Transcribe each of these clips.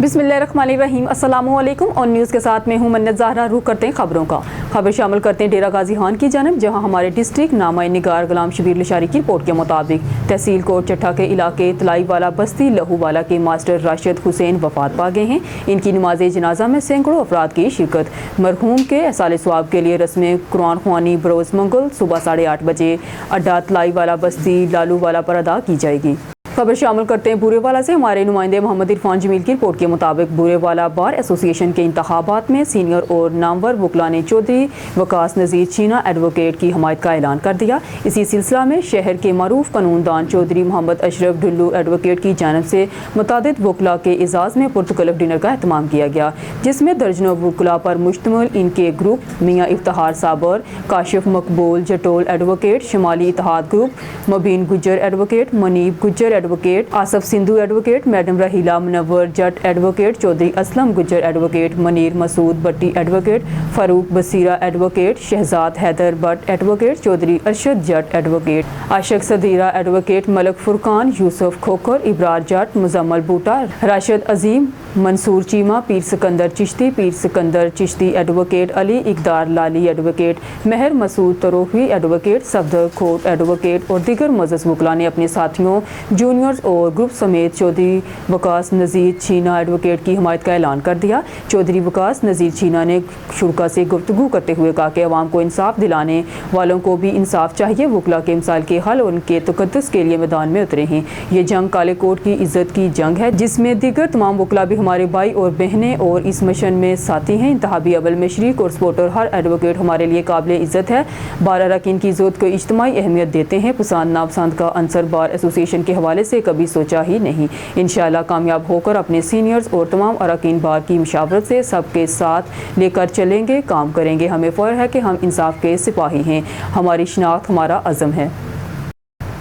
बिस्मिल्लाहिर्रहमानिर्रहीम। अस्सलामुअलैकुम। और न्यूज़ के साथ मैं हूं मन्नत ज़हरा। रुख करते हैं खबरों का। खबर शामिल करते हैं डेरा गाजी खान की जानब, जहां हमारे डिस्ट्रिक्ट नामाई निगार गुलाम शबीर लशारी की रिपोर्ट के मुताबिक तहसील कोट चट्ठा के इलाके तलाई वाला बस्ती लहूवाला के मास्टर राशिद हुसैन वफात पा गए हैं। इनकी नमाज जनाजा में सैकड़ों अफराद की शिरकत। मरहूम के एहसाल सवाब के लिए रस्म कुरान ख्वानी बरोज़ मंगल सुबह 8:30 बजे अड्डा तलाई वाला बस्ती लालूवाला पर अदा की जाएगी। खबर शामिल करते हैं बूरेवाला से। हमारे नुमाइंदे मोहम्मद इरफान जमील की रिपोर्ट के मुताबिक बूरेवाला बार एसोसिएशन के इंतखाबात में सीनियर और नामवर वकला ने चौधरी वकास नज़ीर चीना एडवोकेट की हमायत का ऐलान कर दिया। इसी सिलसिला में शहर के मरूफ कानूनदान चौधरी मोहम्मद अशरफ ढुल्लू एडवोकेट की जानब से मुतादिद वकला के एजाज़ में पुरतकल्लफ डिनर का एहतमाम किया गया, जिसमें दर्जनों वकला पर मुश्तमिल इनके ग्रुप मियाँ Iftikhar Sabir, Kashif Maqbool Jatol advocate, Shamali Ittehad group, Mubeen Gujjar advocate, Munib Gujjar advocate, Asif Sindhu advocate, madam Raheela Munawwar Jat advocate, Chaudhry Aslam Gujjar advocate, Munir Masood Bhatti advocate, Farooq Basira advocate, Shahzad Haider Bhatt advocate, Chaudhry Arshad Jat advocate, Ashiq Sadira advocate, Malik Furqan, Yousuf Khokhar, Ibrar Jat, Muzammil Boota, Rashid Azeem, Mansoor Cheema, Pir Sikandar Chishti advocate, Ali Iqdar Lali advocate, Mehar Masood Tarohi advocate, Safdar खोट एडवोकेट और दीगर मुअज़्ज़ज़ वकला ने अपने साथियों, जूनियर्स और ग्रुप समेत चौधरी वकास नज़ीर चीना एडवोकेट की हमायत का ऐलान कर दिया। चौधरी वकास नज़ीर चीना ने शुरा से गुफ्तगू करते हुए कहा कि अवाम को इंसाफ दिलाने वालों को भी इंसाफ चाहिए। वकला के मसाइल के हल और उनके तक़द्दुस के लिए मैदान में उतरे हैं। ये जंग काले कोट की इज्जत की जंग है, जिसमें दीगर तमाम वकला भी हमारे भाई और बहनें और इस मिशन में साथी हैं। इंतहाबी अवल में शरीक और सपोर्टर हर एडवोकेट हमारे लिए काबिल इज्जत है। बार अरकान की इज्जत को इज्तिमाई अहमियत देते हैं। पसंद नापसंद का अंसर बार एसोसिएशन के हवाले से कभी सोचा ही नहीं। इंशाअल्लाह कामयाब होकर अपने सीनियर्स और तमाम अरकान बार की मशावरत से सबके साथ लेकर चलेंगे, काम करेंगे। हमें फ़ख्र है कि हम इंसाफ के सिपाही हैं। हमारी शनाख्त हमारा अज़म है।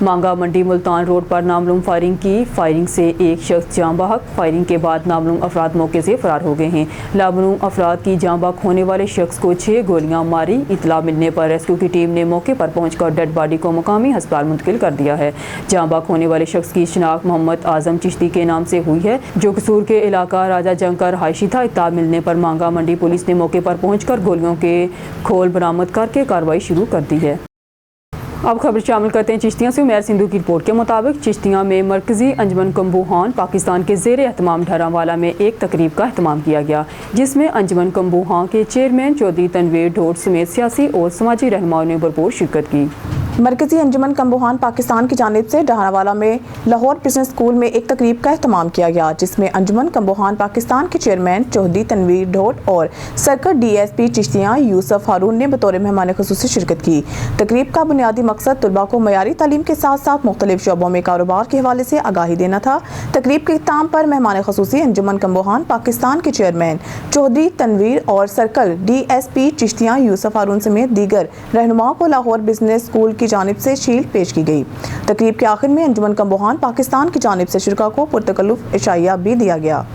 मांगा मंडी मुल्तान रोड पर नामलूम फायरिंग से एक शख्स जाँ बहक। फायरिंग के बाद नामलूम अफराद मौके से फरार हो गए हैं। नामलूम अफराद की जाँ बहक होने वाले शख्स को 6 गोलियां मारी। इतला मिलने पर रेस्क्यू की टीम ने मौके पर पहुंचकर डेड बॉडी को मुकामी अस्पताल मुंतकिल कर दिया है। जाँ बहक होने वाले शख्स की शिनाख्त मोहम्मद आजम चिश्ती के नाम से हुई है, जो कसूर के इलाका राजा जंग का रहायशी था। इत्तला मिलने पर मांगा मंडी पुलिस ने मौके पर पहुँचकर गोलियों के खोल बरामद करके कार्रवाई शुरू कर दी है। अब खबर शामिल करते हैं चिश्तियाँ से। उमैर सिंधु की रिपोर्ट के मुताबिक चिश्तियाँ में मरकज़ी अंजुमन कम्बुहान पाकिस्तान के ज़ेर एहतमाम ढरांवाला में एक तकरीब का एहतमाम किया गया, जिसमें अंजुमन कम्बुहान के चेयरमैन चौधरी तनवीर ढोट समेत सियासी और समाजी रहनुमाओं ने भरपूर शिरकत की। मरकज़ी अंजुमन कम्बुहान पाकिस्तान की जानिब से ढरांवाला में लाहौर बिजनेस स्कूल में एक तकरीब का एहतमाम किया गया, जिसमें अंजुमन कम्बुहान पाकिस्तान के चेयरमैन चौधरी तनवीर ढोट और सर्कल DSP चिश्तियाँ यूसुफ हारून ने बतौर मेहमान ख़ुसूसी शिरकत की। तकरीब का बुनियादी मकसद तलबा को मयारी तालीम के साथ साथ मुख्तलिफ शोबों में कारोबार के हवाले से आगाही देना था। तकरीब के इख्तिताम पर मेहमान ख़ुसूसी अंजुमन कम्बुहान पाकिस्तान के चेयरमैन चौधरी तनवीर और सर्कल DSP चिश्तियाँ यूसुफ हारून समेत दीगर रहनुमाओं को लाहौर बिजनेस स्कूल की जानिब से शील्ड पेश की गई। तकरीब के आखिर में अंजुमन कम्बुहान पाकिस्तान की जानिब से शुरा को पुरतकल्लुफ़ इशाइया भी दिया गया।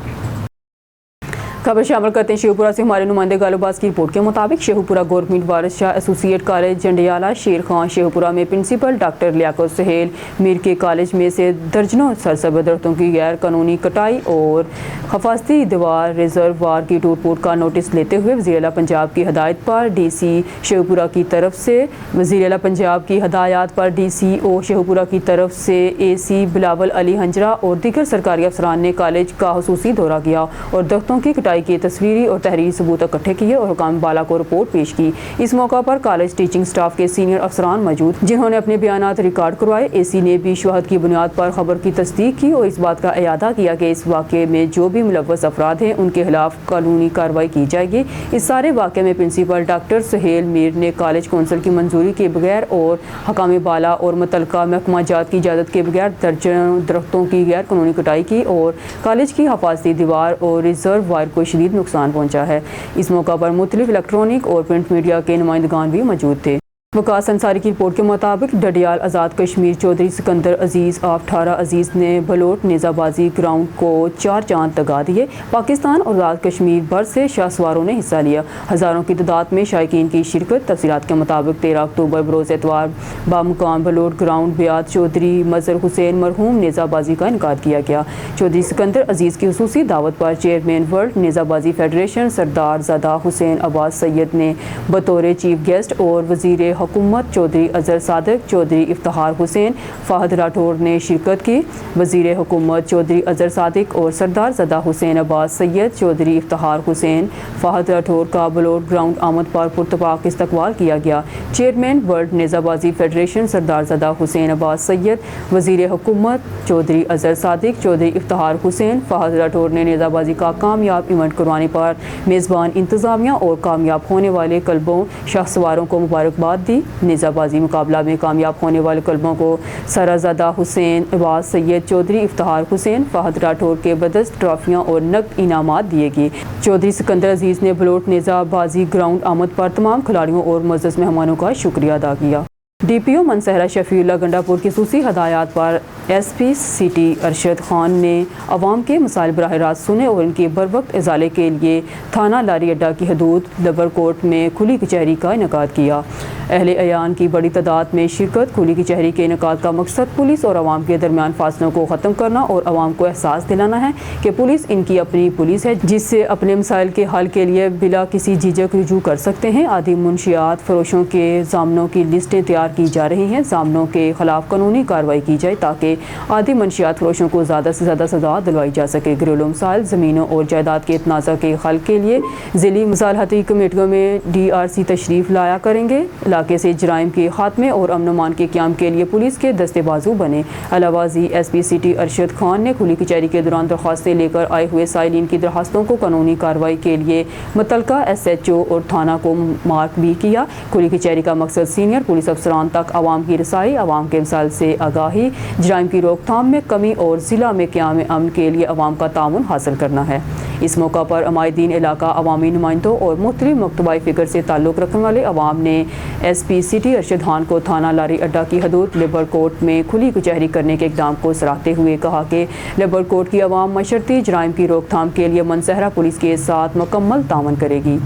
खबर शामिल करते हैं शेखपुरा से। हमारे नुमाइंदे गालूबाज की रिपोर्ट के मुताबिक शेखपुरा गवर्नमेंट वारिस शाह एसोसिएट कॉलेज जंडियाला शेर खान शेखपुरा में प्रिंसिपल डॉक्टर लियाकत सुहेल मीर के कॉलेज में से दर्जनों सरसब्ज़ दरख्तों की गैर कानूनी कटाई और हिफाजती दीवार रिजर्वायर की टूट फूट का नोटिस लेते हुए वज़ीर आला पंजाब की हदायत पर DC शेखपुरा की तरफ से वज़ीर आला पंजाब की हदायत पर DCO शेखपुरा की तरफ से AC बिलावल अली हंजरा और दीगर सरकारी अफसरान ने कॉलेज का खुसूसी दौरा किया और दरख्तों की की तस्वीरी और तहरीरी सबूत इकट्ठे किए और हुकाम बाला को रिपोर्ट पेश की। इस मौका पर कॉलेज टीचिंग स्टाफ के सीनियर अफसरान मौजूद, जिन्होंने अपने बयानात रिकॉर्ड करवाए। AC ने भी शवाहद की बुनियाद पर खबर की तस्दीक की और इस बात का इयादा किया कि इस वाक़े में जो भी मुलव्वस अफराद हैं उनके खिलाफ कानूनी कार्रवाई की जाएगी। इस सारे वाक़े में प्रिंसिपल डॉक्टर सुहेल मीर ने कॉलेज कौंसिल की मंजूरी के बगैर और हकाम बाला और मुतल्लिका महकमा जात की इजाज़त के बगैर दर्जनों दरख्तों की गैर कानूनी कटाई की और कॉलेज की हिफाजती दीवार और रिजर्व वायर को शदीद नुकसान पहुंचा है। इस मौका पर मुख्तलिफ इलेक्ट्रॉनिक और प्रिंट मीडिया के नुमाइंदगान भी मौजूद थे। वकास अंसारी की रिपोर्ट के मुताबिक डडियाल आज़ाद कश्मीर चौधरी सिकंदर अजीज़ ऑफ ठारा अजीज़ ने बलोट नेज़ाबाजी ग्राउंड को 4 चांद लगा दिए। पाकिस्तान और आज़ाद कश्मीर भर से शाहसवारों ने हिस्सा लिया। हज़ारों की तादाद में शायकीन की शिरकत। तफसीलात के मुताबिक 13 अक्टूबर बरोज़ एतवार बामुकाम बलोट ग्राउंड बियात चौधरी मज़हर हुसैन मरहूम नेज़ाबाजी का इनकाद किया गया। चौधरी सिकंदर अजीज़ की खुसूसी दावत पर चेयरमैन वर्ल्ड नेज़ाबाजी फेडरेशन सरदार ज़दा हुसैन अब्बास सैयद ने बतौर चीफ गेस्ट और वज़ीर हुकूमत चौधरी अजहर सादिक, चौधरी इफ्तिखार हुसैन, फ़हद राठौर ने शिरकत की। वज़ीर हुकूमत चौधरी अजहर सादिक और सरदार ज़दा हुसैन अब्बास सैयद, चौधरी इफ्तिखार हुसैन, फ़हद राठौर का बलोट ग्राउंड आमद पर पुरतपाक इस्तकबाल किया गया। चेयरमैन वर्ल्ड नेज़ाबाजी फेडरेशन सरदार ज़दा हुसैन अब्बास सैयद, वज़ीर हुकूमत चौधरी अजहर सादिक, चौधरी इफ्तिखार हुसैन, फ़हद राठौर ने नेज़ाबाजी का कामयाब इवेंट करवाने पर मेज़बान इंतज़ामिया और कामयाब होने वाले कल्बों शाहसवारों को मुबारकबाद दी। नेज़ाबाजी मुकाबला में कामयाब होने वाले कल्बों को सरज़दा हुसैन अब्बास सैयद, चौधरी इफ्तिखार हुसैन, फ़हद राठौर के बदस्त ट्रॉफियाँ और नकद इनामात दिए गए। चौधरी सिकंदर अजीज़ ने बलोट नेज़ाबाजी ग्राउंड आमद पर तमाम खिलाड़ियों और मुअज़्ज़ज़ मेहमानों का शुक्रिया अदा किया। DPO मनसहरा शफीउल्लाह गंडापुर की खुसूसी हदायत पर SP सिटी अरशद खान ने अवाम के मसाइल बराह रास्त सुने और इनके बरवक्त इजाले के लिए थाना लारी अड्डा की हदूद लबर कोर्ट में खुली कचहरी का इनकाद किया। अहले अयान की बड़ी तादाद में शिरकत। खुली कचहरी के इनकाद का मकसद पुलिस और अवाम के दरमियान फासलों को ख़त्म करना और अवाम को एहसास दिलाना है कि पुलिस इनकी अपनी पुलिस है, जिससे अपने मसाइल के हल के लिए बिला किसी झिझक रुजू कर सकते हैं। आदि मुनशियात फरोशों के जामनों की लिस्टें तैयार की जा रही हैं। जामनों के खिलाफ कानूनी कार्रवाई की जाए ताकि आदि मंशियात फरोशों को ज़्यादा से ज़्यादा सजा दिलवाई जा सके। घरेलू मसाइल, ज़मीनों और जायदाद के तनाज़ा के हल के लिए ज़िली मसालहती कमेटियों में DRC तशरीफ़ लाया करेंगे। इलाके से जराइम के खात्मे और अमन अमान के क़याम के लिए पुलिस के दस्ते बाजू बने। अलावाजी SP सिटी अरशद खान ने खुली कचहरी के दौरान दरख्वास्तें लेकर आए हुए साइलिन की दरख्वास्तों को कानूनी कार्रवाई के लिए मुतलका SHO और थाना को मार्क भी किया। खुली कचहरी का मकसद सीनियर पुलिस अफसरान तक आवाम की रसाई, आवाम के मसाइल से आगाही, जराइम की रोकथाम में कमी और ज़िला में क़याम अमन के लिए आवाम का ताउन हासिल करना है। इस मौका पर अमायदीन इलाका, अवामी नुमाइंदों और मुख्तलिफ मकतबाई फ़िक्र से ताल्लुक़ रखने वाले अवाम ने SP सिटी अरशद खान को थाना लारी अड्डा की हदूद लेबर कोर्ट में खुली कचहरी करने के इक़दाम को सराहते हुए कहा कि लेबर कोर्ट की अवाम मशरती जराइम की रोकथाम के लिए मनसहरा पुलिस के साथ मुकम्मल ताउन करेगी।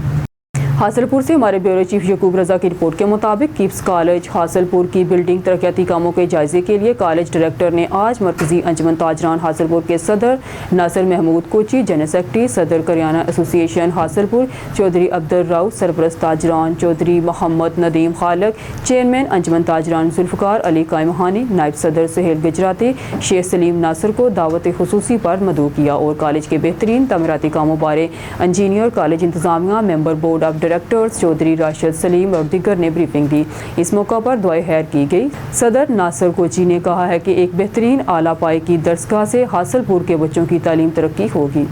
हासिलपुर से हमारे ब्यूरो चीफ यकूब रज़ा की रिपोर्ट के मुताबिक किप्स कॉलेज हासिलपुर की बिल्डिंग तरक्याती कामों के जायजे के लिए कॉलेज डायरेक्टर ने आज मरकज़ी अंजुमन ताजरान हासिलपुर के सदर नासिर महमूद कोची, जनरल सेक्रेटरी सदर करियाना एसोसिएशन हासिलपुर चौधरी अब्दुल राउफ, सरपरस्त ताजरान चौधरी मोहम्मद नदीम खालक, चेयरमैन अंजुमन ताजरान जुल्फ़िकार अली कायमहानी, नायब सदर सुहेल गुजराती, शेख सलीम नासिर को दावत खुसूसी पर मदऊ किया और कॉलेज के बेहतरीन तमीराती कामों बारे इंजीनियर, कॉलेज इंतज़ामिया, member board of directors Chaudhry Rashid Saleem और दीगर ने ब्रीफिंग दी। इस मौका पर दुआए खैर की गई। सदर नासिर कोची ने कहा है कि एक बेहतरीन आला पाए की दरसगाह से हासिलपुर के बच्चों की तालीम तरक्की होगी।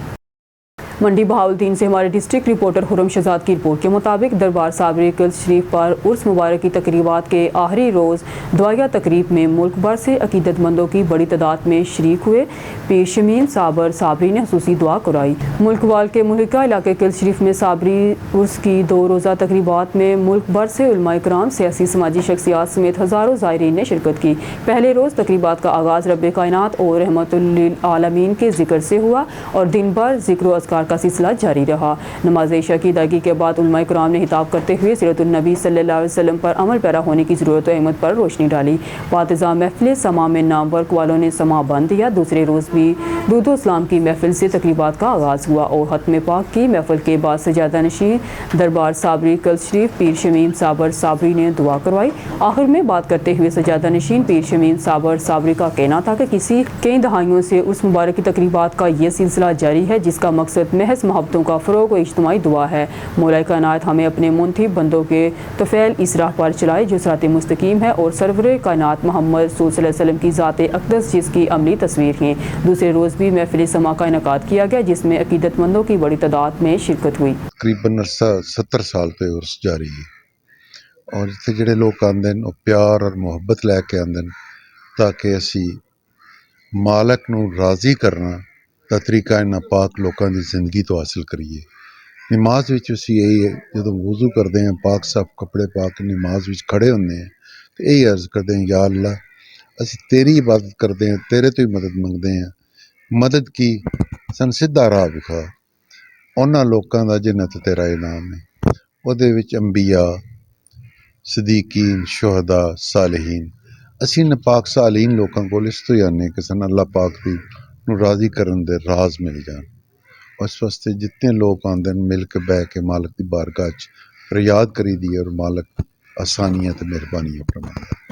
मंडी बहाउद्दीन से हमारे डिस्ट्रिक्ट रिपोर्टर खुरम शहजाद की रिपोर्ट के मुताबिक दरबार साबरी कल शरीफ पर उर्स मुबारक की तकरीबात के आखिरी रोज़ दुआया तकरीब में मुल्क भर से अकीदतमंदों की बड़ी तादाद में शरीक हुए। पीर शमीम साबर साबरी ने खुसूसी दुआ कराई। मुल्क वाल के मुल्का इलाके कल शरीफ में साबरी उर्स की 2 रोज़ा तकरीबात में मुल्क भर से उलमाए कराम, सियासी समाजी शख्सियात समेत हज़ारों ज़ायरीन ने शिरकत की। पहले रोज़ तकरीबात का आगाज़ रब कायनात और रहमतुल लिल आलमीन के जिक्र से हुआ और दिन भर जिक्र अज़कार का सिलसिला जारी रहा। नमाज इशा की अदायगी के बाद उलमाए कराम ने हिताब करते हुए सीरतुन नबी सल्लल्लाहु अलैहि वसल्लम पर अमल पैरा होने की ज़रूरत अहमद पर रोशनी डाली। पातिज़ा महफिल समा में नामवर वालों ने समा बंद दिया। दूसरे रोज़ भी दूदो इस्लाम की महफिल से तकरीबात का आगाज़ हुआ और खत्म पाक की महफिल के बाद सजादा नशीन दरबार साबरी कल शरीफ पीर शमीम साबर साबरी ने दुआ करवाई। आखिर में बात करते हुए सजादा नशीन पीर शमीम साबर साबरी का कहना था कि कई दहाइयों से उस मुबारक की तकरीबात का ये सिलसिला जारी है जिसका मकसद महज मोहब्बतों का फ़रोग़ और इज्तिमाई दुआ है। मौला कायनात हमें अपने मुंतखब बंदों के तफ़ैल इस राह पर चलाए जो सिरात मुस्तकीम है और सरवर कायनात मोहम्मद सल्लल्लाहु अलैहि वसल्लम की ज़ात अक़दस जिसकी अमली तस्वीर है। दूसरे रोज़ भी महफिल समा का इनकाद किया गया जिसमें अकीदतमंदों की बड़ी तादाद में शिरकत हुई। तकरीबन 70 साल पे उर्स जारी है और इत्थे जिहड़े लोग आंदे न प्यार और मुहब्बत लैके आंदे न ताकि असी मालक नूं राज़ी करना दा तरीका इन्हां पाक लोकां दी जिंदगी तो हासिल करिए। ਨਮਾਜ਼ ਵਿੱਚ ਅਸੀਂ ਇਹੀ ਹੈ, ਜਦੋਂ ਵਜ਼ੂ ਕਰਦੇ ਹਾਂ ਪਾਕ ਸਾਫ ਕੱਪੜੇ ਪਾ ਕੇ ਨਮਾਜ਼ ਵਿੱਚ ਖੜੇ ਹੁੰਦੇ ਹਾਂ ਤੇ ਇਹੀ ਅਰਜ਼ ਕਰਦੇ ਹਾਂ, ਯਾ ਅੱਲਾ ਅਸੀਂ ਤੇਰੀ ਇਬਾਦਤ ਕਰਦੇ ਹਾਂ, ਤੇਰੇ ਤੋਂ ਹੀ ਮਦਦ ਮੰਗਦੇ ਹਾਂ। ਮਦਦ ਕੀ, ਸਾਨੂੰ ਸਿੱਧਾ ਰਾਹ ਵਿਖਾ। ਉਹਨਾਂ ਲੋਕਾਂ ਦਾ ਜਿਨ੍ਹਾਂ ਤੇ ਤੇਰਾ ਇਨਾਮ ਹੈ, ਉਹਦੇ ਵਿੱਚ ਅੰਬੀਆ, ਸਦੀਕੀਨ, ਸ਼ੁਹਦਾ, ਸਾਲਿਹੀਨ। ਅਸੀਂ ਨਪਾਕ ਸਾਲੀਨ ਲੋਕਾਂ ਕੋਲ ਇਸ ਤੋਂ ਹੀ ਆਨੇ ਕਿ ਸਾਨੂੰ ਅੱਲਾਹ ਪਾਕ ਦੀ ਨੂੰ ਰਾਜ਼ੀ ਕਰਨ ਦੇ ਰਾਜ਼ ਮਿਲ ਜਾਣ। ਉਸ ਵਾਸਤੇ ਜਿतने ਲੋਕ ਆਉਂਦੇ ਨੇ ਮਿਲ ਕੇ ਬਹਿ ਕੇ ਮਾਲਕ ਦੀ ਬਾਰਗਾਹ 'ਚ ਫਰਿयाद करी दी और मालक आसानियाँ तो मेहरबानियाँ फरमाए।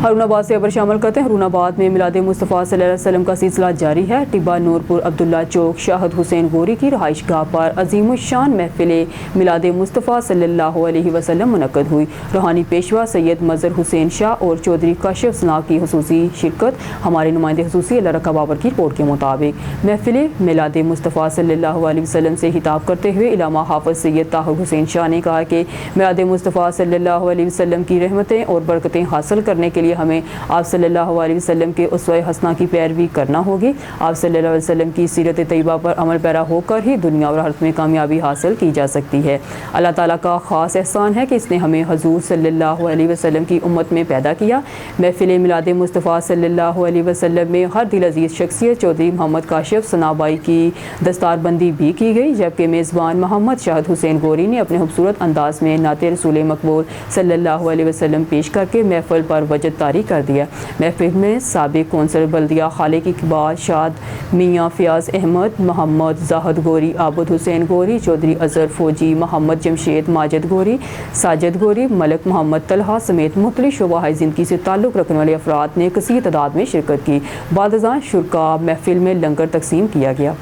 हरुणाबाद से खबर शामिल करते हैं। हरुणाबाद में मिलाद मुस्तफ़ा सल्लल्लाहु अलैहि वसल्लम का सिलसिला जारी है। टिब्बा नूरपुर अब्दुल्ला चौक शाहद हुसैन गोरी की रहाइश गाह पर अजीमुशान महफिल मिलाद मुस्तफ़ा सल्लल्लाहु अलैहि वसल्लम मुनक्कद हुई। रूहानी पेशवा सैयद मज़हर हुसैन शाह और चौधरी काशिफ सना की हुसूसी शिरकत। हमारे नुमाइंदे हुसूसी अल्लाह रखा बाबर की रिपोर्ट के मुताबिक महफिल मिलाद मुस्तफ़ा सल्लल्लाहु अलैहि वसल्लम से खिताब करते हुए इलामा हाफ़िज़ सैयद ताहिर हुसैन शाह ने कहा कि मिलाद मुस्तफ़ा सल्लल्लाहु अलैहि वसल्लम की रहमतें और बरकतें हासिल करने के लिए हमें आप सल्लल्लाहु अलैहि वसल्लम के उसवे हसना की पैरवी करना होगी। आप सल्लल्लाहु अलैहि वसल्लम की सीरत तैयबा पर अमल पैरा होकर ही दुनिया और आखिरत में कामयाबी हासिल की जा सकती है। अल्लाह ताला का ख़ास एहसान है कि इसने हमें हजूर सल्लल्लाहु अलैहि वसल्लम की उम्मत में पैदा किया। महफिल मिलाद मुस्तफ़ा सल्लल्लाहु अलैहि वसल्लम में हर दिल अजीज़ शख्सियत चौधरी मोहम्मद काशिफ सनाबाई की दस्तारबंदी भी की गई, जबकि मेज़बान मोहम्मद शाहद हुसैन गोरी ने अपने खूबसूरत अंदाज में नाते रसूल मकबूल सल्लल्लाहु अलैहि वसल्लम पेश करके महफिल पर वजद तारी कर दिया। महफिल में साबिक कौंसल बल्दिया खालिक इकबाल शाद, मियाँ फ़याज़ अहमद, मोहम्मद जाहद गोरी, आबद हुसैन गोरी, चौधरी अज़हर फौजी, मोहम्मद जमशेद माजिद गोरी, साजिद गोरी, मलक मोहम्मद तलहा समेत मुख्तलिफ शोबाए ज़िंदगी से ताल्लुक़ रखने वाले अफराद ने कसीर तादाद में शिरकत की। बादशाह शुरका महफिल में लंगर तकसीम किया गया।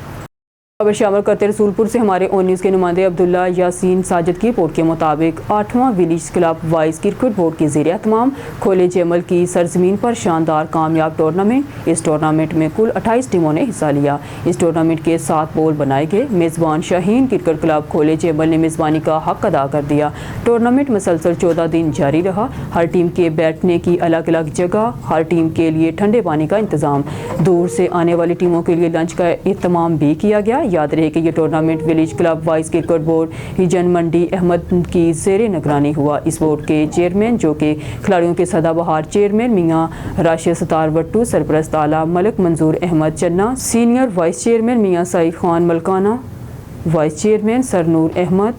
खबर शामिल करते रसूलपुर से हमारे ऑन न्यूज़ के नुमाइंदे अब्दुल्ला यासीन साजिद की रिपोर्ट के मुताबिक 8वां village club wise cricket board के ज़ेर एहतमाम खोले जमल की सरजमीन पर शानदार कामयाब टूर्नामेंट। इस टूर्नामेंट में कुल 28 टीमों ने हिस्सा लिया। इस टूर्नामेंट के 7 बोल बनाए गए। मेज़बान शाहीन क्रिकेट क्लब खोले जमल ने मेज़बानी का हक अदा कर दिया। टूर्नामेंट मुसलसल 14 दिन जारी रहा। हर टीम के बैठने की अलग अलग जगह, हर टीम के लिए ठंडे पानी का इंतज़ाम, दूर से आने वाली टीमों के लिए लंच का एहतमाम भी किया गया। याद रहे कि यह tournament village club wise cricket board हिजन मंडी अहमद की ज़ेर निगरानी हुआ। इस बोर्ड के चेयरमैन, जो कि खिलाड़ियों के सदाबहार चेयरमैन मियाँ राशिद सतार वट्टू, सरपरस्त आला मलिक मंजूर अहमद चन्ना, senior vice chairman Mian Saeed Khan Malkana, vice chairman Sarnoor Ahmad,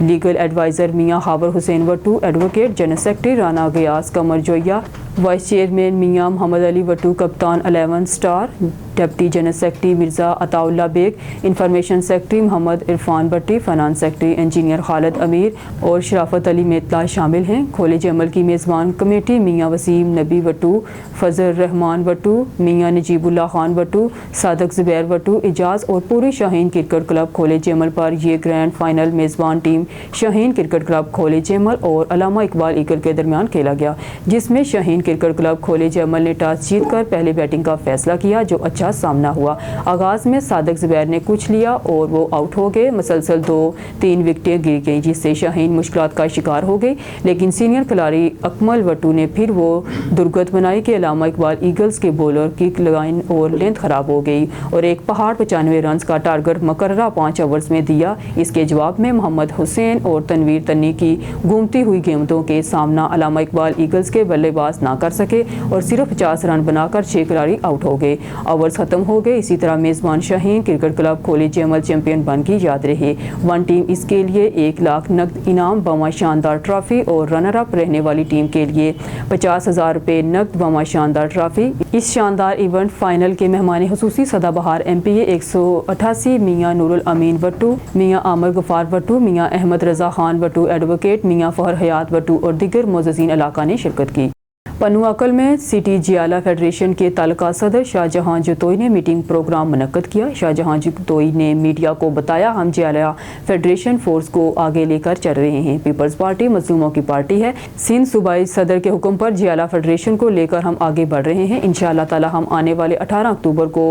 legal adviser Mian Hawar Hussain Wattoo, advocate general secretary Rana Ghayas Qamar Joya, vice chairman Mian Mohammad Ali Wattoo, कप्तान 11 star, deputy general secretary Mirza Ataullah Baig, information secretary Mohammad Irfan Bhatti, finance secretary engineer Khalid Amir और शराफत अली मेतला शामिल हैं। खोले जमल की मेज़बान कमेटी मियाँ वसीम नबी वट्टू, फजल रहमान वट्टू, मियाँ नजीबुल्ला खान वट्टू, सादक ज़ुबैर वट्टू, इजाज़ और पूरे शाहीन क्रिकेट क्लब खोले जमल पर यह ग्रैंड फाइनल मेज़बान टीम शाहीन क्रिकेट क्लब खोले जमल और अलामा इकबाल ईगल के दरमियान खेला गया, जिसमें शाहीन क्रिकेट क्लब खोले जमल ने टॉस जीतकर पहले बैटिंग का फैसला किया, जो अच्छा सामना हुआ। आगाज़ में सादक ज़ुबैर ने कुछ लिया और वो आउट हो गए। मुसलसल 2-3 विकेटें गिर गईं, जिससे शाहीन मुश्किलात का शिकार हो गई, लेकिन सीनियर खिलाड़ी अकमल वट्टू ने फिर वो दुर्गत बनाई कि अलामा इकबाल ईगल्स के बॉलर किक लाइन और लेंथ ख़राब हो गई और एक पहाड़ 95 रन का टारगेट मुकर्ररा 5 ओवर्स में दिया। इसके जवाब में मोहम्मद हुसैन और तनवीर तन्नी की घूमती हुई गेंदों के सामना अलामा इकबाल ईगल्स के बल्लेबाज ना कर सके और सिर्फ 50 रन बनाकर 6 खिलाड़ी आउट हो गए। ओवर्स खत्म हो गए। इसी तरह मेज़बान शाहीन क्रिकेट क्लब खोले जमल चैंपियन बन की याद रहे। वन टीम इसके लिए 1 लाख नकद इनाम बमा शानदार ट्रॉफी और रनर अप रहने वाली टीम के लिए 50,000 रुपये नकद बमा शानदार ट्रॉफी। इस शानदार इवेंट फाइनल के मेहमान हुसूसी सदाबहार MPA 188 मियाँ नूरुल अमीन वट्टू, मियाँ आमर गफ़ार वट्टू, मियाँ अहमद रज़ा खान वट्टू, एडवोकेट मियाँ फ़हर हयात वट्टू और दीगर मोअज़्ज़ीन इलाका ने शिरकत की। पन्नू अकल में सिटी जियाला फेडरेशन के तालुका सदर शाहजहां जतोई ने मीटिंग प्रोग्राम मुनक्कद किया। शाहजहां जतोई ने मीडिया को बताया, हम जियाला फेडरेशन फोर्स को आगे लेकर चल रहे हैं। पीपल्स पार्टी मजलूमों की पार्टी है। सिंध सूबाई सदर के हुक्म पर जियाला फेडरेशन को लेकर हम आगे बढ़ रहे हैं। इंशाअल्लाह ताला हम आने वाले 18 अक्टूबर को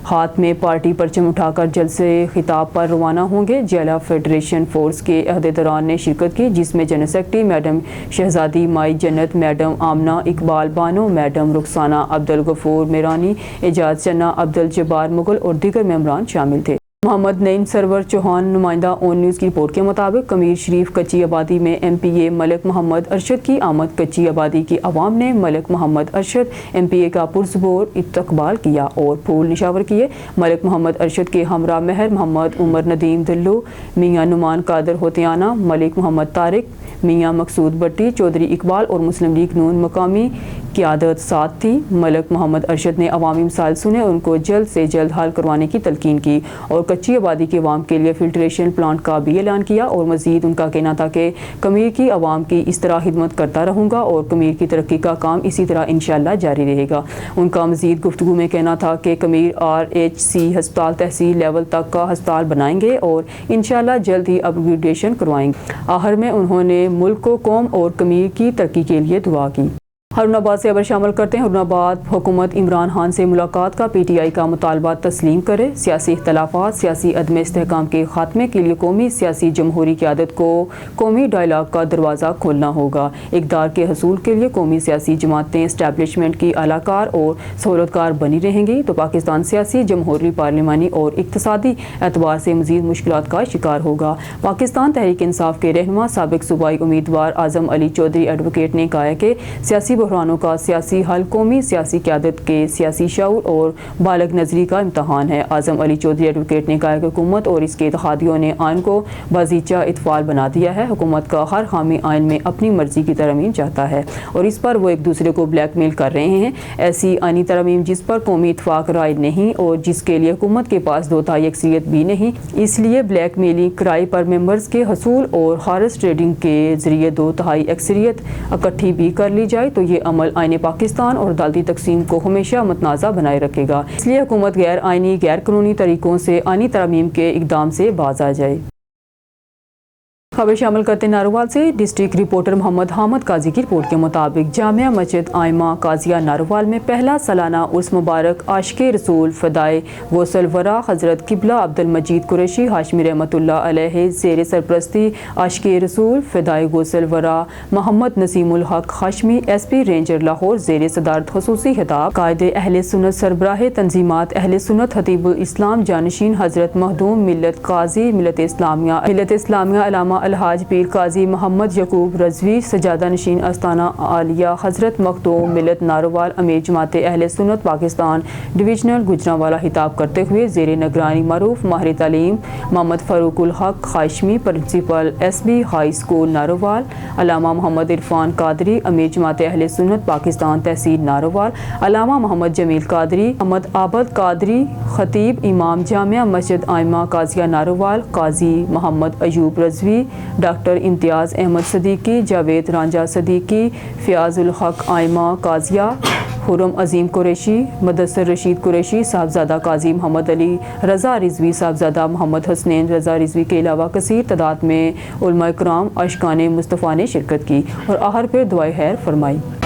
हाथ में पार्टी परचम उठाकर जलसे खिताब पर रवाना होंगे। जियाला फेडरेशन फोर्स के अहदेदारान ने शिरकत की, जिसमें जनरल सेक्रेटरी मैडम शहजादी माई जन्नत, मैडम आमना इकबाल बानो, मैडम रुखसाना अब्दुल गफूर मेरानी, एजाज चन्ना, अब्दुल जब्बार मुगल और दीगर मेंबरान शामिल थे। محمد نعیم سرور چوہان نمائندہ اون نیوز کی رپورٹ کے مطابق کمیر شریف کچی آبادی میں ایم پی اے ملک محمد ارشد کی آمد کچی آبادی کی عوام نے ملک محمد ارشد ایم پی اے کا پرزور استقبال کیا اور پھول نشاور کیے۔ ملک محمد ارشد کے ہمراہ مہر محمد عمر ندیم دلو، میاں نعمان قادر ہوتیانہ، ملک محمد طارق، میاں مقصود بٹی، چودھری اقبال اور مسلم لیگ نون مقامی قیادت ساتھ تھی۔ ملک محمد ارشد نے عوامی مسائل سنے، ان کو جلد سے جلد حل کروانے کی تلقین کی اور کچی آبادی کے عوام کے لیے فلٹریشن پلانٹ کا بھی اعلان کیا، اور مزید ان کا کہنا تھا کہ کمیر کی عوام کی اس طرح خدمت کرتا رہوں گا اور کمیر کی ترقی کا کام اسی طرح انشاءاللہ جاری رہے گا۔ ان کا مزید گفتگو میں کہنا تھا کہ کمیر RHC ہسپتال تحصیل لیول تک کا ہسپتال بنائیں گے اور انشاءاللہ جلد ہی اپ گریڈیشن کروائیں گے۔ آخر میں انہوں نے ملک کو، قوم اور کمیر کی ترقی کے لیے دعا کی۔ ہارون آباد سے خبر شامل کرتے ہیں۔ ہارون آباد حکومت عمران خان سے ملاقات کا PTI کا مطالبہ تسلیم کرے۔ سیاسی اختلافات، سیاسی عدم استحکام کے خاتمے کے لیے قومی سیاسی جمہوری قیادت کو قومی ڈائیلاگ کا دروازہ کھولنا ہوگا۔ اقدار کے حصول کے لیے قومی سیاسی جماعتیں اسٹیبلشمنٹ کی اعلی کار اور سہولت کار بنی رہیں گی تو پاکستان سیاسی جمہوری، پارلیمانی اور اقتصادی اعتبار سے مزید مشکلات کا شکار ہوگا۔ پاکستان تحریک انصاف کے رہنما سابق صوبائی امیدوار اعظم علی چودھری ایڈوکیٹ نے کہا ہے کہ سیاسی بحرانوں کا سیاسی حل قومی سیاسی قیادت کے سیاسی شعور اور بالغ نظری کا امتحان ہے۔ اعظم علی چودھری ایڈوکیٹ نے کہا کہ حکومت اور اس کے اتحادیوں نے آئین کو بازیچہ اطفال بنا دیا ہے۔ حکومت کا ہر حامی آئین میں اپنی مرضی کی ترمیم چاہتا ہے اور اس پر وہ ایک دوسرے کو بلیک میل کر رہے ہیں۔ ایسی آئینی ترمیم جس پر قومی اتفاق رائے نہیں اور جس کے لیے حکومت کے پاس 2/3 اکثریت بھی نہیں، اس لیے بلیک میلنگ کرائے پر ممبرز کے حصول اور ہارس ٹریڈنگ کے ذریعے 2/3 اکثریت اکٹھی بھی کر لی جائے تو یہ عمل آئین پاکستان اور عدالتی تقسیم کو ہمیشہ متنازع بنائے رکھے گا۔ اس لیے حکومت غیر آئینی، غیر قانونی طریقوں سے آئینی ترمیم کے اقدام سے باز آ جائے۔ خبر شامل کرتے ناروال سے ڈسٹرکٹ رپورٹر محمد حامد قاضی کی رپورٹ کے مطابق جامعہ مسجد آئمہ قاضیہ ناروال میں پہلا سالانہ عرس مبارک عاشق رسول فدائے غوث الورا حضرت قبلہ عبد المجید قریشی ہاشمی رحمۃ اللہ علیہ زیر سرپرستی عاشق رسول فدائے غوث الورا محمد نسیم الحق ہاشمی SP رینجر لاہور زیر صدارت خصوصی خطاب قائد اہل سنت سربراہ تنظیمات اہل سنت خطیب الاسلام جانشین حضرت مخدوم ملت قاضی ملت اسلامیہ علامہ الحاج پیر قاضی محمد یعقوب رضوی سجادہ نشین استانہ عالیہ حضرت مخدوم ملت ناروال امیر جماعت اہل سنت پاکستان ڈویژنل گجرانوالہ خطاب کرتے ہوئے زیر نگرانی معروف ماہر تعلیم Muhammad Farooq ul-Haq Hashmi principal SB high school Narowal, Allama Muhammad Irfan Qadri امیر جماعت اہل سنت پاکستان تحصیل ناروال، علامہ محمد جمیل قادری، محمد عابد قادری خطیب امام جامعہ مسجد آئمہ قاضیہ ناروال، قاضی محمد ایوب رضوی، ڈاکٹر امتیاز احمد صدیقی، جاوید رانجھا صدیقی، فیاض الحق آئمہ قاضیہ، خرم عظیم قریشی، مدثر رشید قریشی، صاحبزادہ قاضی محمد علی رضا رضوی، صاحبزادہ محمد حسنین رضا رضوی کے علاوہ کثیر تعداد میں علماء کرام عاشقان مصطفیٰ نے شرکت کی اور آخر پہ دعائے خیر فرمائی۔